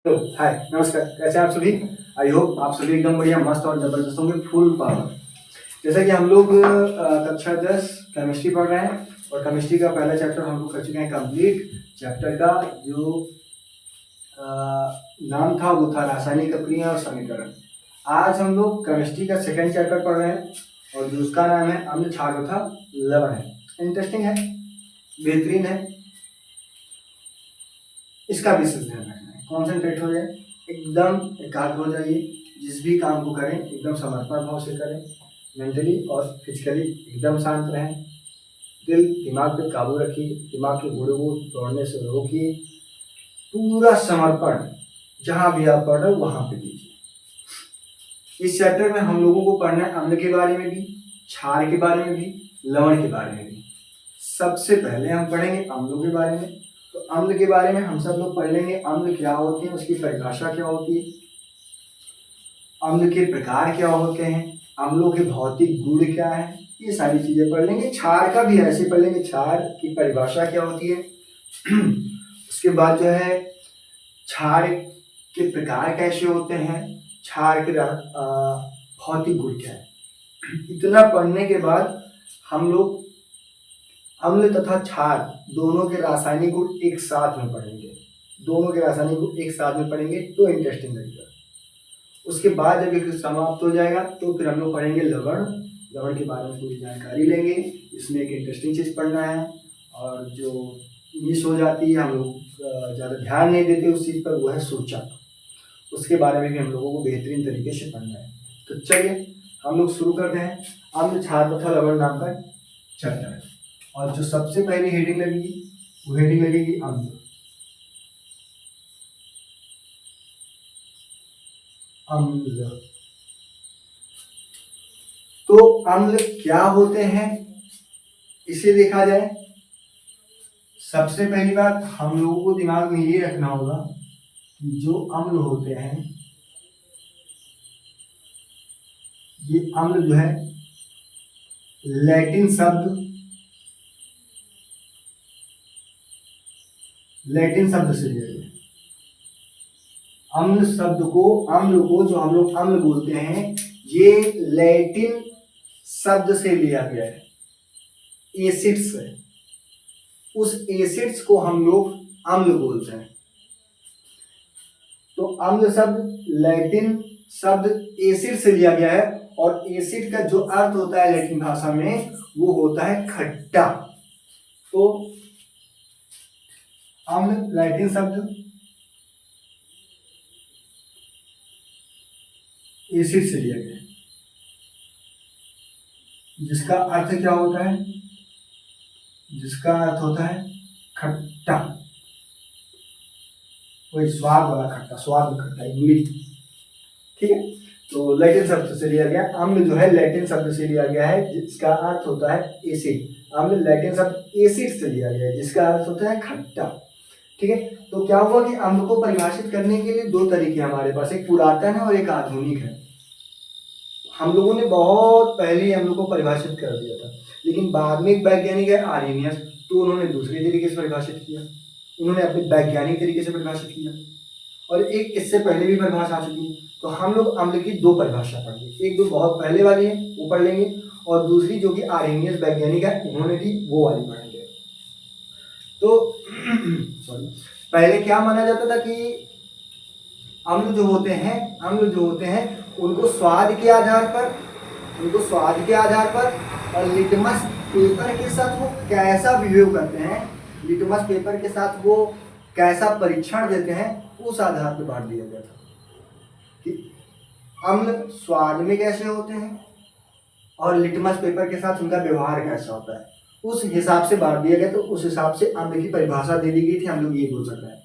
Hello, हाय, नमस्कार। कैसे हैं आप सभी? आई होप आप सभी एकदम बढ़िया, मस्त और जबरदस्त होंगे, फुल पावर। जैसा कि हम लोग कक्षा 10 केमिस्ट्री पढ़ रहे हैं और केमिस्ट्री का पहला चैप्टर हम लोग कर चुके हैं कंप्लीट। चैप्टर का जो अ, नाम था वो था रासायनिक अभिक्रिया और समीकरण। आज हम लोग केमिस्ट्री का सेकेंड चैप्टर पढ़ रहे हैं और जो उसका नाम है अम्ल, क्षार तथा लवण है। इंटरेस्टिंग है, बेहतरीन है। इसका विशेष ध्यान रखना है, कॉन्सेंट्रेट हो जाए, एकदम एकाग्र हो जाइए। जिस भी काम को करें एकदम समर्पण भाव से करें, मेंटली और फिजिकली एकदम शांत रहें। दिल दिमाग पे काबू रखिए, दिमाग के गुड़े को दौड़ने से रोकिए। पूरा समर्पण जहाँ भी आप पढ़ रहे हो वहाँ पे दीजिए। इस चैप्टर में हम लोगों को पढ़ना है अम्ल के बारे में भी, क्षार के बारे में भी, लवण के बारे में भी। सबसे पहले हम पढ़ेंगे अम्लों के बारे में। तो अम्ल के बारे में हम सब लोग पढ़ लेंगे, अम्ल क्या होते हैं, उसकी परिभाषा क्या होती है, अम्ल के प्रकार क्या होते हैं, अम्लों के भौतिक गुण क्या है, ये सारी चीजें पढ़ लेंगे। क्षार का भी ऐसे पढ़ लेंगे, क्षार की परिभाषा क्या होती है। उसके बाद जो है क्षार के प्रकार कैसे होते हैं, क्षार के भौतिक गुण क्या है। इतना पढ़ने के बाद हम लोग अम्ल तथा क्षार दोनों के रासायनिक गुण एक साथ में पढ़ेंगे। दोनों के रासायनिक गुण एक साथ में पढ़ेंगे तो इंटरेस्टिंग लगेगा। उसके बाद जब एक समाप्त हो जाएगा तो फिर हम लोग पढ़ेंगे लवण। लवण के बारे में पूरी जानकारी लेंगे। इसमें एक इंटरेस्टिंग चीज़ पढ़ना है और जो मिस हो जाती है, हम लोग ज़्यादा ध्यान नहीं देते उस चीज़ पर, वो है सूचक। उसके बारे में भी हम लोगों को बेहतरीन तरीके से पढ़ना है। तो चलिए हम लोग शुरू करते हैं अम्ल, क्षार तथा लवण नाम का चैप्टर। और जो सबसे पहली हेडिंग लगेगी वो हेडिंग लगेगी अम्ल। अम्ल, तो अम्ल क्या होते हैं इसे देखा जाए। सबसे पहली बात हम लोगों को दिमाग में ये रखना होगा कि जो अम्ल होते हैं, ये अम्ल जो है लैटिन शब्द से लिया गया। अम्ल को जो हम लोग अम्ल बोलते हैं, ये लैटिन शब्द से लिया गया है, एसिड्स है। उस एसिड्स को हम लोग अम्ल बोलते हैं। तो अम्ल शब्द लैटिन शब्द एसिड से लिया गया है और एसिड का जो अर्थ होता है लैटिन भाषा में वो होता है खट्टा। तो अम्ल लैटिन शब्द एसिड से लिया गया है, जिसका अर्थ क्या होता है, जिसका अर्थ होता है खट्टा। कोई स्वाद वाला खट्टा, स्वाद में खट्टा, मीठ। ठीक है, तो लैटिन शब्द से लिया गया। अम्ल जो है लैटिन शब्द से लिया गया है, जिसका अर्थ होता है एसिड। अम्ल लैटिन शब्द एसिड से लिया गया है, जिसका अर्थ होता है खट्टा। ठीक है, तो क्या हुआ कि अम्ल को परिभाषित करने के लिए दो तरीके हमारे पास, एक पुरातन है और एक आधुनिक है। हम लोगों ने बहुत पहले अम्ल को परिभाषित कर दिया था, लेकिन बाद में एक वैज्ञानिक है आर्यनियस, तो उन्होंने दूसरे तरीके से परिभाषित किया। उन्होंने अपने वैज्ञानिक तरीके से परिभाषित किया और एक इससे पहले भी परिभाषा आ चुकी है। तो हम लोग अम्ल की दो परिभाषा पढ़ेंगे, एक जो बहुत पहले वाली है वो पढ़ लेंगे और दूसरी जो कि आर्यनियस वैज्ञानिक है उन्होंने दी वो वाली पढ़ेंगे। तो सॉरी, पहले क्या माना जाता था कि अम्ल जो होते हैं उनको स्वाद के आधार पर और लिटमस पेपर के साथ वो कैसा बिहेव करते हैं, लिटमस पेपर के साथ वो कैसा परीक्षण देते हैं, उस आधार पर बांट दिया गया था कि अम्ल स्वाद में कैसे होते हैं और लिटमस पेपर के साथ उनका व्यवहार कैसा होता है, उस हिसाब से बांट दिया गया। तो उस हिसाब से अम्ल की परिभाषा दे दी गई थी, हम लोग ये बोल सकते हैं।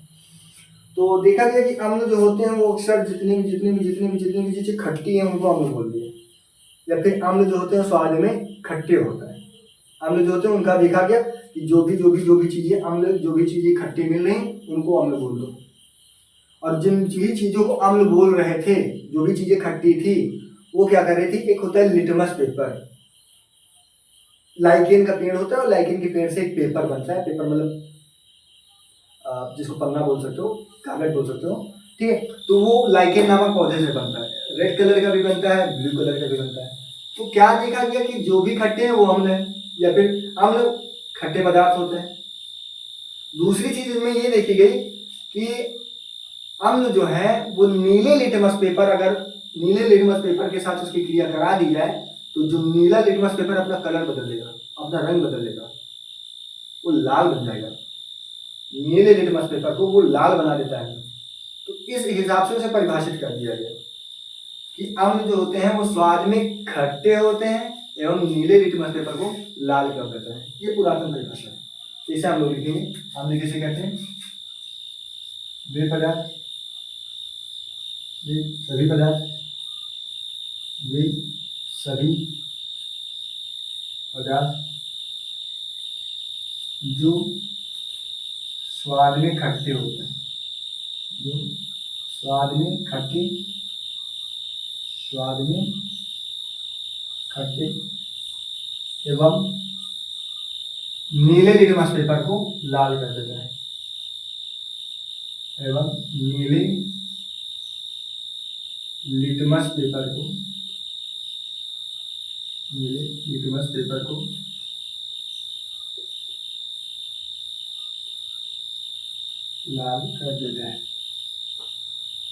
तो देखा गया कि अम्ल जो होते हैं वो अक्सर जितनी भी चीजें खट्टी हैं उनको अम्ल बोल दिए, या फिर अम्ल जो होते हैं स्वाद में खट्टे होता है। अम्ल जो होते हैं उनका देखा गया कि जो भी चीजें अम्ल, जो भी चीजें खट्टी मिल रही उनको अम्ल बोल दो। और जिन चीजों को अम्ल बोल रहे थे, जो भी चीजें खट्टी थी, वो क्या कर रही थी, एक होता है लिटमस पेपर, लाइकेन का पेड़ होता है और लाइकेन के पेड़ से एक पेपर बनता है। पेपर मतलब जिसको पन्ना बोल सकते हो, कागज बोल सकते हो। ठीक है। तो वो लाइकेन नामक पौधे से बनता है, रेड कलर का भी बनता है, ब्लू कलर का भी बनता है। तो क्या देखा गया कि जो भी खट्टे हैं वो अम्ल है, या फिर अम्ल खट्टे पदार्थ होते हैं। दूसरी चीज इसमें ये देखी गई कि अम्ल जो है वो नीले लिटमस पेपर, अगर नीले लिटमस पेपर के साथ उसकी क्रिया करा दी जाए तो जो नीला लिटमस पेपर अपना कलर बदल देगा, अपना रंग बदल देगा, वो लाल बन जाएगा। नीले लिटमस पेपर को वो लाल बना देता है। तो इस हिसाब से उसे परिभाषित कर दिया गया कि अम्ल जो होते हैं वो स्वाद में खट्टे होते हैं एवं नीले लिटमस पेपर को लाल कर देते हैं। ये पुरातन परिभाषा है। इसे हम लोग लिखेंगे, अम्ल किसे कहते हैं? वे पदार्थ, वे सभी पदार्थ, वे सभी पदार्थ जो स्वाद में खट्टे होते हैं, जो स्वाद में खट्टे, स्वाद में खट्टे एवं नीले लिटमस पेपर को लाल कर देते हैं, एवं नीले लिटमस पेपर को, नीले लिटमस पेपर को लाल कर देते हैं,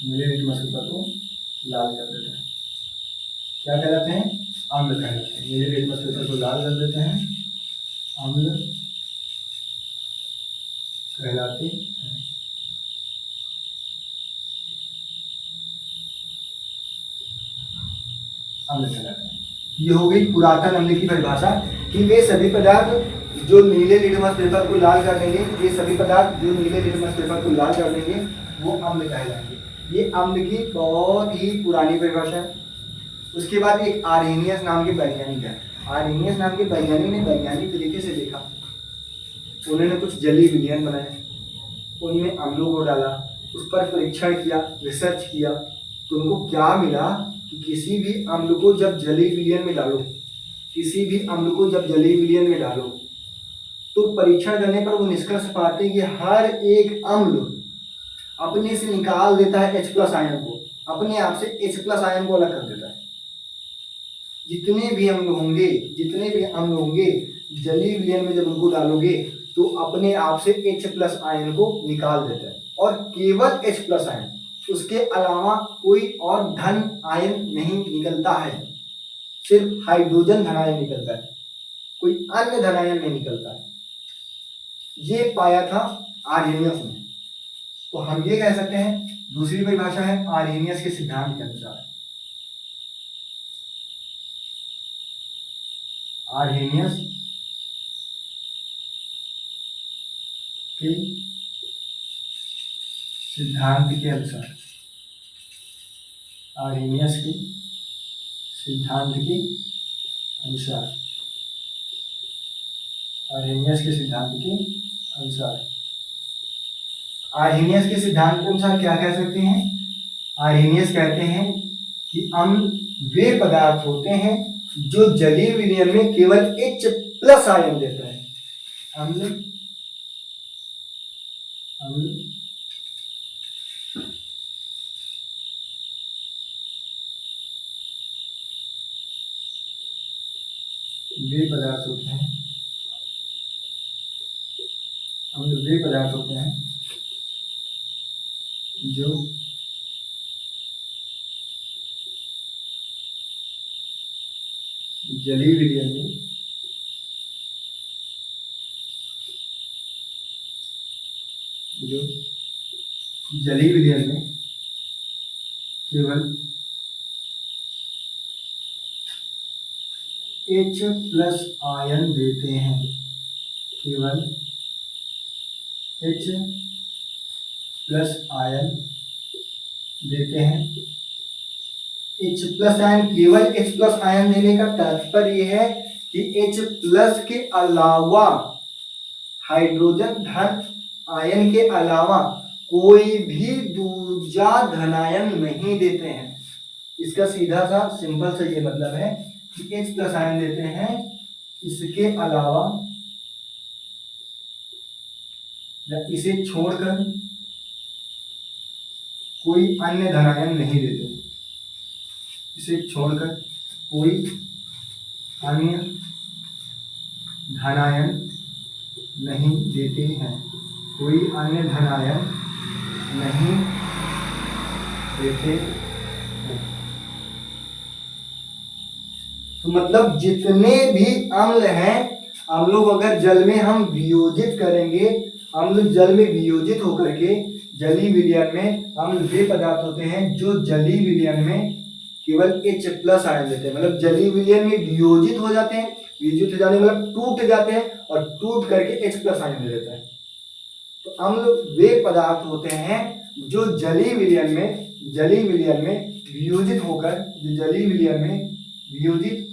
नीले लिटमस पेपर को लाल कर देते हैं। क्या कहलाते हैं? अम्ल कहलाते हैं। नीले लिटमस पेपर को लाल कर देते हैं, अम्ल कहलाते हैं। अम्ल कहलाते हैं। ये हो गई पुरातन अम्ल की परिभाषा कि वे सभी पदार्थ जो नीले लिटमस पेपर को लाल कर देंगे, ये सभी पदार्थ जो नीले लिटमस पेपर को लाल कर देंगे वो अम्ल कहलाएंगे। ये अम्ल की बहुत ही पुरानी परिभाषा है। उसके बाद एक आर्हेनियस नाम के वैज्ञानिक है। आर्हेनियस नाम के वैज्ञानिक ने वैज्ञानिक तरीके से देखा, उन्होंने कुछ जलीय विलयन बनाए, उनमें अम्लों को डाला, उस पर परीक्षण किया, रिसर्च किया, तो उनको क्या मिला कि किसी भी अम्ल को जब जलीय विलयन में डालो, किसी भी अम्ल को जब जलीय विलयन में डालो तो परीक्षण करने पर वो निष्कर्ष पाते कि हर एक अम्ल अपने से निकाल देता है H+ आयन को, अपने आप से H+ आयन को अलग कर देता है। जितने भी अम्ल होंगे, जितने भी अम्ल होंगे जलीय विलयन में जब उनको डालोगे तो अपने आप से H+ आयन को निकाल देता है, और केवल H+ आयन, उसके अलावा कोई और धन आयन नहीं निकलता है। सिर्फ हाइड्रोजन धन आयन निकलता है, कोई अन्य धन आयन नहीं निकलता है। ये पाया था आर्हेनियस ने। तो हम ये कह सकते हैं, दूसरी परिभाषा है आर्हेनियस के सिद्धांत के अनुसार। आर्हेनियस के सिद्धांत के अनुसार, आर्हेनियस के सिद्धांत के अनुसार, आर्हेनियस के सिद्धांत के अनुसार, आर्हेनियस के सिद्धांत के अनुसार क्या कह सकते हैं? आर्हेनियस कहते हैं कि अम्ल वे पदार्थ होते हैं जो जलीय विलयन में केवल H+ आयन देते हैं। अम्ल वे पदार्थ होते हैं, अम्ल वे पदार्थ होते हैं जो जलीय विलयन में केवल H+ आयन देते हैं, केवल H+ आयन देते हैं। H+ आयन, केवल H+ आयन देने का तात्पर्य यह है कि H+ के अलावा, हाइड्रोजन धन आयन के अलावा कोई भी दूसरा धनायन नहीं देते हैं। इसका सीधा सा सिंपल सा ये मतलब है कि H+ आयन देते हैं, इसके अलावा या इसे छोड़कर कोई अन्य धनायन नहीं देते, इसे छोड़कर कोई अन्य धनायन नहीं देते हैं, कोई अन्य धनायन नहीं देते हैं। तो मतलब जितने भी अम्ल हैं, अम्लों को अगर जल में हम वियोजित करेंगे, अम्ल जल में वियोजित होकर के जलीय विलयन में अम्ल वे पदार्थ होते हैं जो जलीय विलयन में केवल H प्लस आयन देते हैं, मतलब जलीय विलयन में वियोजित हो जाते हैं, वियोजित हो जाने मतलब टूट जाते हैं और टूट करके H प्लस आयन दे देता है। तो अम्ल वे पदार्थ होते हैं जो जलीय विलयन में वियोजित होकर, जो जलीय विलयन में वियोजित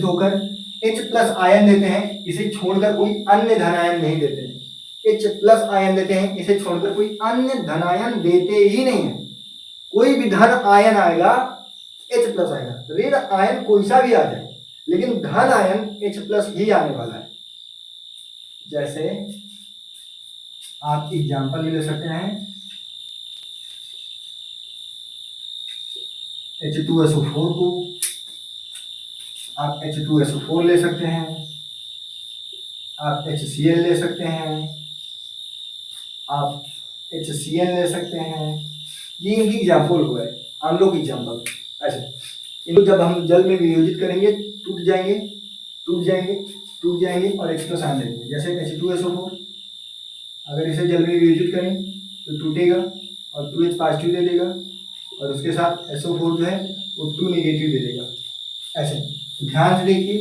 होकर H प्लस आयन देते हैं, इसे छोड़कर कोई अन्य धनायन नहीं देते हैं। H प्लस आयन देते हैं, इसे छोड़कर कोई अन्य धनायन देते ही नहीं है। कोई भी धन आयन आएगा H प्लस आएगा, ऋण आयन कोई सा भी आ जाए, लेकिन धन आयन H प्लस ही आने वाला है। जैसे आप एग्जाम्पल ले सकते हैं, H2SO4 को आप H2SO4 ले सकते हैं, आप HCl ले सकते हैं, आप HCl ले सकते हैं। ये इनकी एग्जाम्पल हुआ है, अम्लों की एग्जाम्पल। अच्छा, इनको जब हम जल में वियोजित करेंगे टूट जाएंगे और H प्लस आयन देंगे। जैसे H2SO4, अगर इसे जल में वियोजित करें तो टूटेगा और 2H पॉजिटिव दे देगा और उसके साथ SO4 जो है वो 2 नेगेटिव दे देगा। ऐसे ध्यान से देखिए,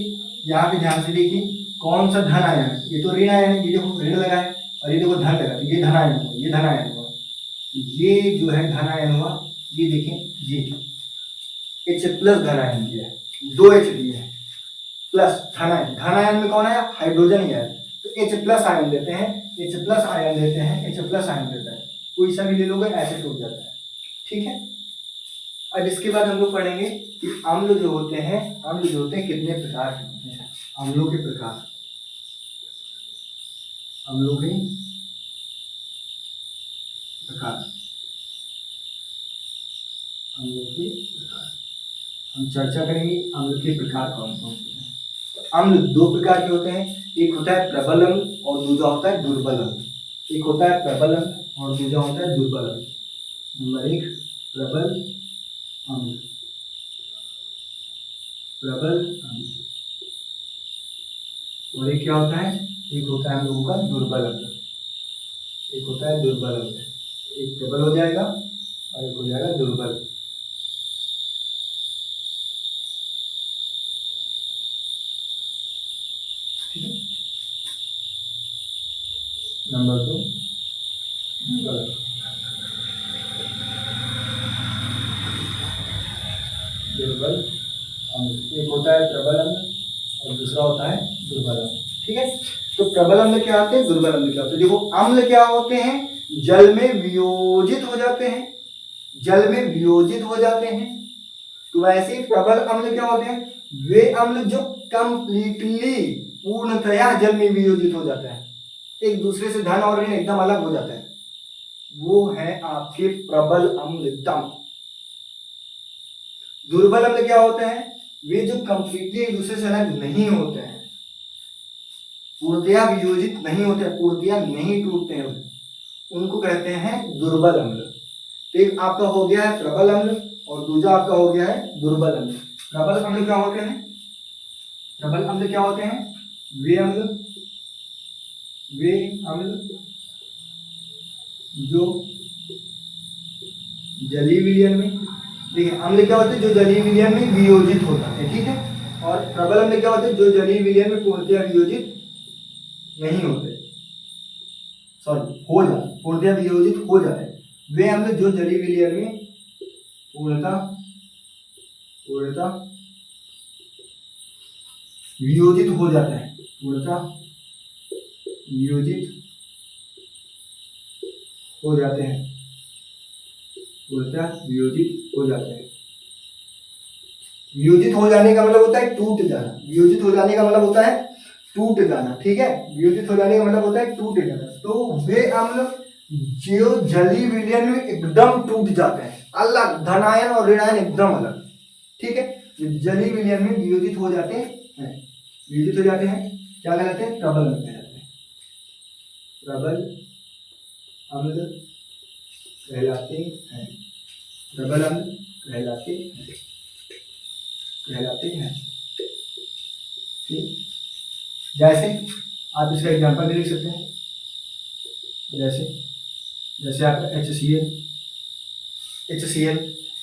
यहाँ पे ध्यान से देखिए कौन सा धन आयन है। ये तो ऋण आयन है, ये देखो ऋण लगा है और ये देखो धन लगा, तो ये धन आयन हुआ, ये धन आयन हुआ। ये जो है धन आयन हुआ, ये देखें, ये H प्लस धन आयन दिया है, 2H दिए है प्लस धन आयन में कौन है, हाइड्रोजन ही है, तो H प्लस आयन देते हैं, H प्लस आयन देता है। कोई सा भी ले लोगे ऐसे टूट जाता है। ठीक है। अब इसके बाद हम लोग पढ़ेंगे कि अम्ल जो होते हैं कितने प्रकार के होते हैं। अम्लों के प्रकार, हम चर्चा करेंगे अम्ल के प्रकार कौन कौन से हैं। तो अम्ल दो प्रकार के होते हैं, एक होता है प्रबल अम्ल और दूसरा होता है दुर्बल अम्ल। एक होता है प्रबल अम्ल और दूसरा होता है दुर्बल अम्ल। नंबर 1 प्रबल अम्ल, और एक क्या होता है, एक होता है हम लोगों का दुर्बल अम्ल। एक प्रबल हो जाएगा और एक हो जाएगा दुर्बल। ठीक है। नंबर 2 दुर्बल अम्ल। एक होता है प्रबल अम्ल और दूसरा होता है दुर्बल अम्ल। ठीक है। तो प्रबल अम्ल क्या होते हैं, दुर्बल अम्ल क्या होते हैं। देखो अम्ल क्या होते हैं, जल में वियोजित हो जाते हैं, तो वैसे ही प्रबल अम्ल क्या होते हैं, वे अम्ल जो कंप्लीटली पूर्णतया जल में वियोजित हो जाता है, एक दूसरे से धन और ऋण एकदम अलग हो जाता है, वो है आपके प्रबल अम्ल एकदम। दुर्बल अम्ल क्या होते हैं, वे जो कंप्लीटली एक दूसरे से अलग नहीं होते हैं, पूर्णतया वियोजित नहीं होते, पूर्णतया नहीं टूटते हैं, उनको कहते हैं दुर्बल अम्ल। तो एक आपका हो गया है प्रबल अम्ल और दूसरा आपका हो गया है दुर्बल अम्ल। प्रबल अम्ल क्या होते हैं, वे अम्ल जो जलीय विलयन में, देखिए अम्ल क्या होते हैं जो जलीय विलयन में वियोजित होता है। ठीक है। और प्रबल अम्ल क्या होते हैं जो जलीय विलयन में पूर्णतया वियोजित नहीं होते, पूर्णतया वियोजित हो जाते हैं। वे अम्ल जो जलीय विलयन में पूर्णतः वियोजित हो जाता है, वियोजित हो जाते हैं। वियोजित हो जाने का मतलब होता है टूट जाना। वियोजित हो जाने का मतलब होता है टूट जाना, ठीक है। वियोजित हो जाने का मतलब होता है टूट जाना। तो वे अम्ल जो जलीय विलयन में एकदम टूट जाते हैं, अलग, धनायन और ऋणायन एकदम अलग, ठीक है। जो जलीय विलयन में वियोजित हो जाते हैं, वियोजित हो जाते हैं, क्या कहलाते हैं? प्रबल अम्ल कहलाते हैं। प्रबल अम्ल कहलाते हैं, प्रबल अम्ल कहलाते हैं, कहलाते हैं, ठीक। जैसे आप इसका एग्जांपल भी लिख सकते हैं, जैसे आपका HCl,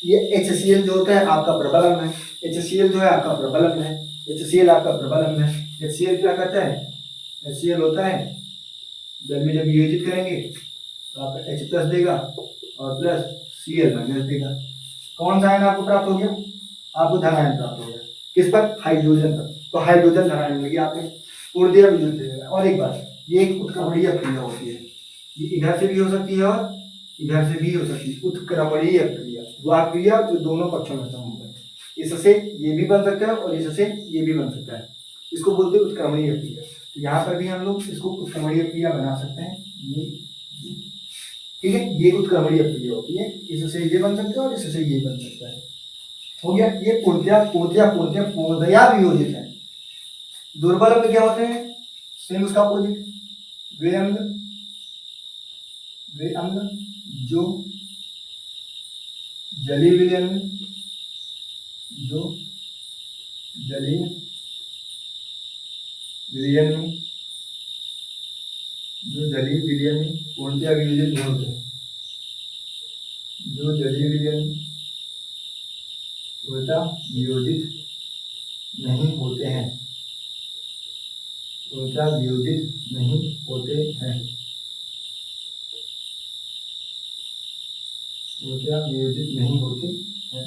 ये HCl जो होता है आपका प्रबल अम्ल है, HCl जो है आपका प्रबल अम्ल है, HCl आपका प्रबल अम्ल है। HCl क्या करता है? HCl होता है, जल में जब वियोजित करेंगे तो आपका H+ देगा और प्लस Cl- देगा। कौन सा आयन आपको प्राप्त हो गया? आपको धनायन प्राप्त हो गया। किस पर? हाइड्रोजन पर। तो हाइड्रोजन धनायन मिल गया आपने, ऊर्जा विद्युत देगा। और एक बात, ये एक उत्क्रमणीय क्रिया होती है, ये इधर से भी हो सकती है और इधर से भी हो सकती है। उत्क्रमणीय क्रिया वह क्रिया जो दोनों पक्षों में संभव है, इससे ये भी बन सकता है और इससे ये भी बन सकता है, इसको बोलते हैं उत्क्रमणीय क्रिया। तो यहाँ पर भी हम लोग इसको उत्क्रमणीय क्रिया बना सकते हैं, ये, ठीक है। ये उत्क्रमणीय क्रिया होती है, इससे ये बन सकता है और इससे ये बन सकता है। हो गया। ये पूर्णतया वियोजित है। दुर्बल अम्ल क्या होते हैं? सेम उसका अपोजिट, वे अम्ल जो जलीय विलयन में, जो जलीय विलयन में, जो जलीय विलयन में पूर्णतया वियोजित नहीं होते, जो जलीय विलयन में पूर्णतः वियोजित नहीं होते हैं, पूर्णतः वियोजित नहीं होते हैं, पूर्णतः वियोजित नहीं होते हैं,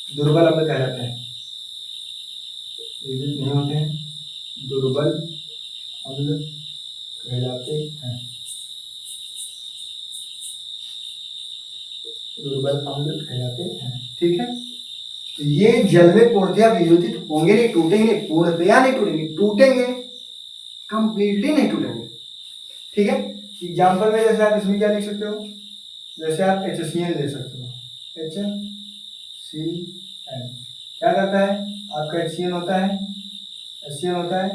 दुर्बल अम्ल कहलाते हैं। वियोजित नहीं होते हैं, दुर्बल अम्ल कहलाते हैं, दुर्बल अम्ल कहलाते हैं, ठीक है। तो ये जल में पूर्णतया वियोजित होंगे नहीं, टूटेंगे, पूर्णतया नहीं टूटेंगे, टूटेंगे, कंप्लीटली नहीं टूटेंगे, ठीक है। एग्जाम्पल में जैसे आप इसमें क्या लिख सकते हो? जैसे आप HCl ले सकते हो, HCl क्या करता है? आपका HCl होता है,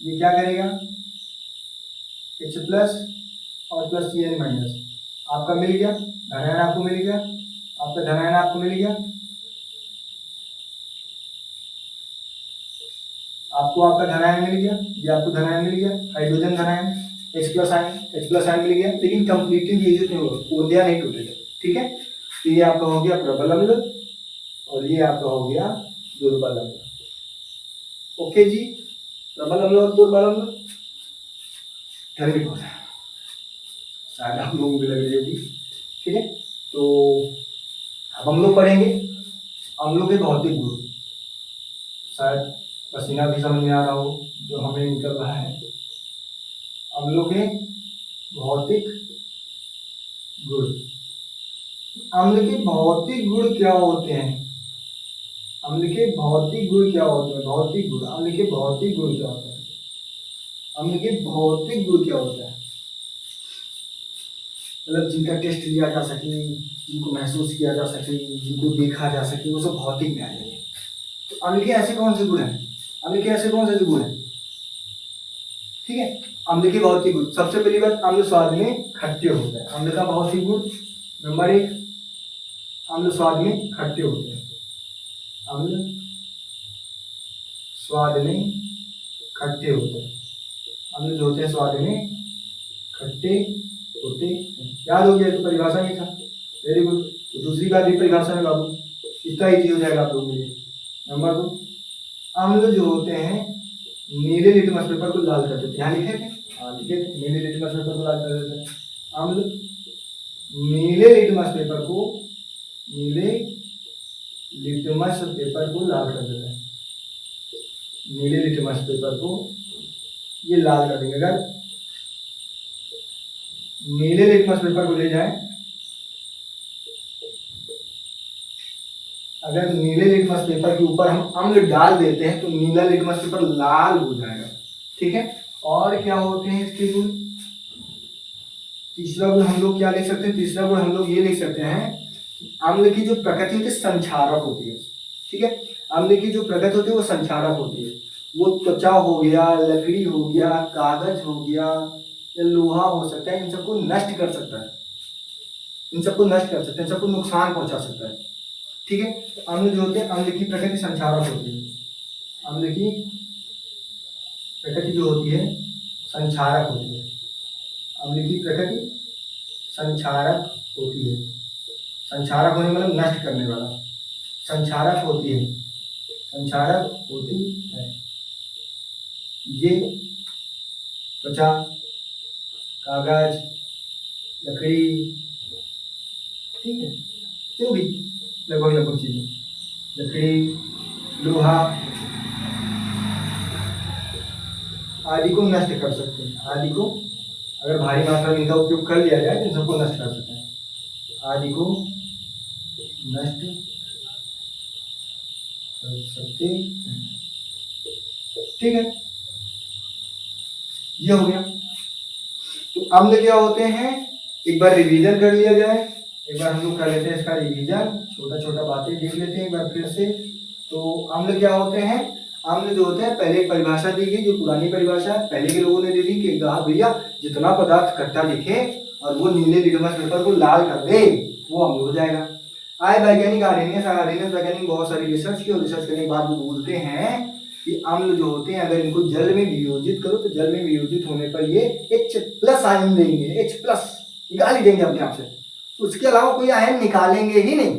ये क्या करेगा? H+ और प्लस Cl-, आपका मिल गया धनायन, आपको मिल गया, आपका धनायन आपको मिल गया, आपको आपका धनायन मिल गया, ये आपको धनायन मिल गया, हाइड्रोजन धनायन, H+ आयन मिल गया, लेकिन कंप्लीटली वियोजित नहीं होगा, पूर्णतया नहीं टूटेगा, ठीक है। तो ये आपका हो गया प्रबल अम्ल और ये आपका हो गया दुर्बल अम्ल। ओके जी, प्रबल अम्ल और दुर्बल अम्ल हो जाए, शायद आप लोगों को लग रही होगी, ठीक है। तो अब हम लोग पढ़ेंगे अम्लों के भौतिक गुण। शायद पसीना भी समझ में आ रहा हो जो हमें निकल रहा है। अम्लों के भौतिक गुण, अम्ल के भौतिक गुण क्या होते हैं? अम्ल के भौतिक गुण क्या होते हैं? भौतिक गुण, अम्ल के भौतिक गुण क्या होते हैं? अम्ल के भौतिक गुण क्या होता है? मतलब जिनका टेस्ट लिया जा सके, जिनको महसूस किया जा सके, जिनको देखा जा सके, वो सब भौतिक में आ जाएंगे। तो अम्ल के ऐसे कौन से गुण हैं? अम्ल के ऐसे कौन से गुण हैं? ठीक है, अम्ल के भौतिक गुण, सबसे पहली बात, अम्ल स्वाद में खट्टे होते हैं। अम्ल का भौतिक गुण नंबर 1, अम्ल स्वाद में खट्टे होते हैं। अम्ल स्वाद में खट्टे होते हैं। अम्ल जो होते हैं स्वाद में खट्टे होते हैं। याद हो गया? तो परिभाषा में था, वेरी गुड। तो दूसरी बात भी परिभाषा में बाबू, इतना इजी हो जाएगा आप लोगों के लिए। नंबर 2, अम्ल जो होते हैं नीले लिटमस पेपर को लाल कर देते हैं। यहाँ लिखे थे? हाँ लिखे थे, नीले लिटमस पेपर को लाल कर देते हैं। अम्ल नीले लिटमस पेपर को, नीले लिटमस पेपर को लाल कर देते हैं। नीले लिटमस पेपर को ये लाल कर देंगे। अगर नीले लिटमस पेपर को ले जाएं, अगर नीले लिटमस पेपर के ऊपर हम अम्ल डाल देते हैं तो नीला लिटमस पेपर लाल हो जाएगा। ठीक है। और क्या होते हैं इसके गुण? तीसरा गुण हम लोग क्या लिख सकते हैं? तीसरा गुण हम लोग ये लिख सकते हैं, अम्ल की जो प्रकृति होती है संक्षारक होती है। ठीक है, अम्ल की जो प्रकृति होती है वो संक्षारक होती है। वो त्वचा हो गया, लकड़ी हो गया, कागज हो गया या लोहा हो सकता है, इन सबको नष्ट कर सकता है, इन सबको नष्ट कर सकता है, इन सबको नुकसान पहुंचा सकता है। ठीक है, तो अम्ल जो होते हैं, अम्ल की प्रकृति संक्षारक होती है। अम्ल की प्रकृति जो होती है संक्षारक होती है। अम्ल की प्रकृति संक्षारक होती है। संक्षारक होने मतलब नष्ट करने वाला, संक्षारक होती है, संक्षारक होती है। ये त्वचा, कागज, लकड़ी, ठीक है, जो भी लगभग चीजें, लकड़ी, लोहा आदि को नष्ट कर सकते हैं। आदि को अगर भारी मात्रा में इनका उपयोग कर लिया जाए तो इन सबको नष्ट कर सकते हैं। आदि को नष्ट कर सकते हैं। ठीक है, ये हो गया। तो अम्ल क्या होते हैं, एक बार रिवीजन कर लिया जाए, एक बार हम लोग कर लेते हैं इसका रिवीजन, छोटा छोटा बातें देख लेते हैं एक बार फिर से। तो अम्ल क्या होते हैं? अम्ल जो होते हैं, पहले एक परिभाषा दी गई जो पुरानी परिभाषा पहले के लोगों ने दी थी कि कहा भैया जितना पदार्थ खट्टा दिखे और वो नीले लिटमस पेपर को लाल कर दे वो अम्ल हो जाएगा। आए वैज्ञानिक आर्यनियस वैज्ञानिक बहुत सारी रिसर्च की और रिसर्च करने के बाद वो बोलते हैं कि अम्ल जो होते हैं अगर इनको जल में वियोजित करो तो जल में वियोजित होने पर ये H+ आयन देंगे, H+ निकाल ही देंगे अपने आप से, उसके अलावा कोई आयन निकालेंगे ही नहीं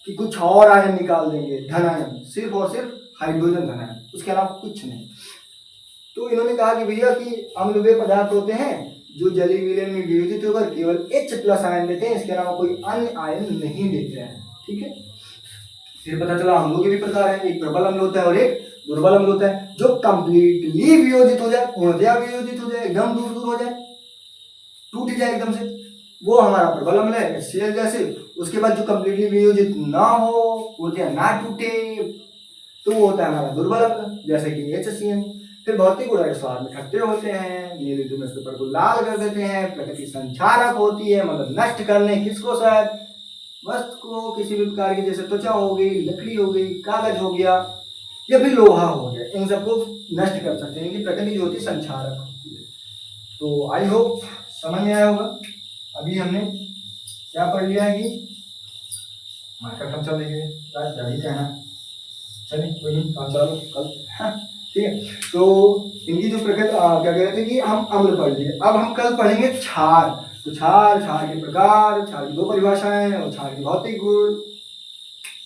कि कुछ और आयन निकाल देंगे, धन आयन, सिर्फ और सिर्फ हाइड्रोजन धन आयन, उसके अलावा कुछ नहीं। तो इन्होंने कहा कि भैया कि अम्ल वे पदार्थ होते हैं जो जलीय विलयन में वियोजित होकर केवल H+ आयन देते हैं, इसके अलावा कोई अन्य आयन नहीं देते हैं। ठीक है, फिर पता चला अम्लों के भी प्रकार हैं, एक प्रबल अम्ल होता है और एक दुर्बल अम्ल होता है। जो कंप्लीटली वियोजित हो जाए, पूर्णतया वियोजित हो जाए, एकदम दूर दूर हो जाए, टूट जाए एकदम से, वो हमारा प्रबल अम्ल है HCl जैसे। उसके बाद जो कंप्लीटली वियोजित ना हो, पूर्णतया ना टूटे, तो वो होता है हमारा दुर्बल अम्ल जैसे कि HCl। फिर भौतिक गुण स्वाद में खट्टे होते हैं, नीले लिटमस पेपर को लाल कर देते हैं, प्रकृति संक्षारक होती है मतलब नष्ट करने किसको, शायद वस्तु को, किसी भी प्रकार की, जैसे त्वचा हो गई, लकड़ी हो गई, कागज हो गया या फिर लोहा हो गया, इन सबको नष्ट कर सकते हैं। इनकी प्रकृति जो होती है संक्षारक होती है। तो आई होप समझ में आया होगा। अभी हमने क्या पढ़ लिया है कि मार्कर कब चलेंगे, क्या ही कहना, चलिए कोई नहीं, काम चालू कल। ठीक है, तो इनकी जो प्रकृति क्या कह रहे थे कि हम अम्ल पढ़ लिए। अब हम कल पढ़ेंगे क्षार। तो क्षार, क्षार के प्रकार, क्षार की 2 परिभाषाएं और क्षार के भौतिक गुण।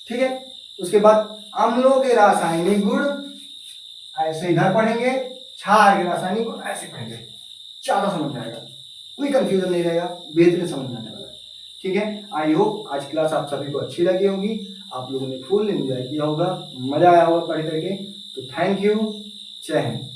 ठीक है, उसके बाद अम्लों के रासायनिक गुण ऐसे इधर पढ़ेंगे, क्षार के रासायनिक गुण ऐसे पढ़ेंगे, ज्यादा समझ में आएगा, कोई कंफ्यूजन नहीं रहेगा, बेहतरीन समझ में आने वाला है। ठीक है, आई होप आज क्लास आप सभी को अच्छी लगी होगी, आप लोगों ने फुल एंजॉय किया होगा, मजा आया होगा पढ़ करके। तो थैंक यू, जय हिंद।